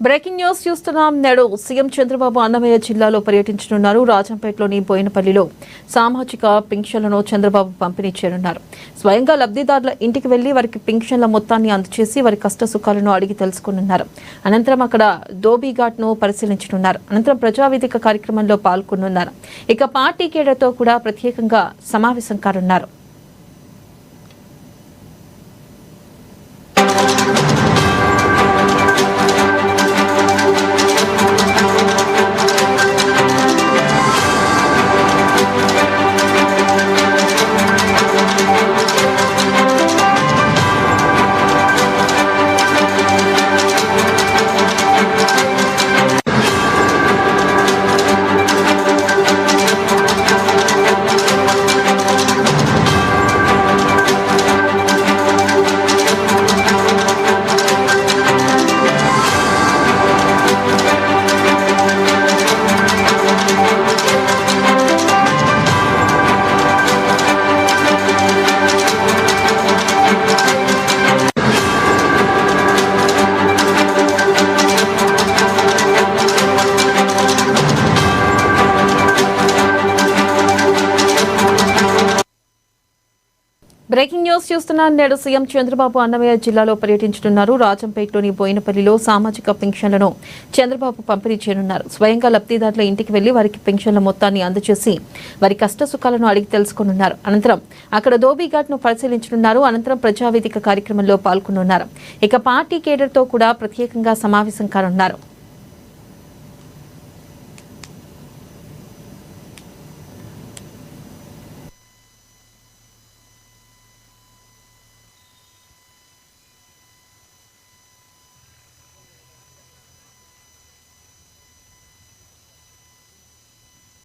Breaking news చూస్తున్నాం. నేడు CM Chandrababu Annamayya జిల్లాలో పర్యటించనున్నారు. రాజంపేటలోని బోయినపల్లిలో సామాజిక పింఛన్లను చంద్రబాబు పంపిణీ చేయనున్నారు. స్వయంగా లబ్ధిదారుల ఇంటికి వెళ్లి వారికి పింఛన్ల మొత్తాన్ని అందజేసి వారి కష్ట సుఖాలను అడిగి తెలుసుకున్నారు. అనంతరం అక్కడ ధోబీఘాట్ ను పరిశీలించనున్నారు. అనంతరం ప్రజావేదిక కార్యక్రమంలో పాల్గొనున్నారు. ఇక పార్టీ కేడర్తో కూడా ప్రత్యేకంగా సమావేశం కానున్నారు. బ్రేకింగ్ న్యూస్ చూస్తున్నాను. నేడు సీఎం చంద్రబాబు అన్నమయ్య జిల్లాలో పర్యటించనున్నారు. రాజంపేటలోని బోయినపల్లిలో సామాజిక పింఛన్లను చంద్రబాబు పంపిణీ చేయనున్నారు. స్వయంగా లబ్ధిదారుల ఇంటికి వెళ్లి వారికి పింఛన్ల మొత్తాన్ని అందజేసి వారి కష్ట సుఖాలను అడిగి తెలుసుకున్నారు. అనంతరం అక్కడ ధోబీఘాట్ ను పరిశీలించనున్నారు. అనంతరం ప్రజావేదిక కార్యక్రమంలో పాల్గొనున్నారు. ఇక పార్టీ కేడర్తో కూడా ప్రత్యేకంగా సమావేశం కానున్నారు.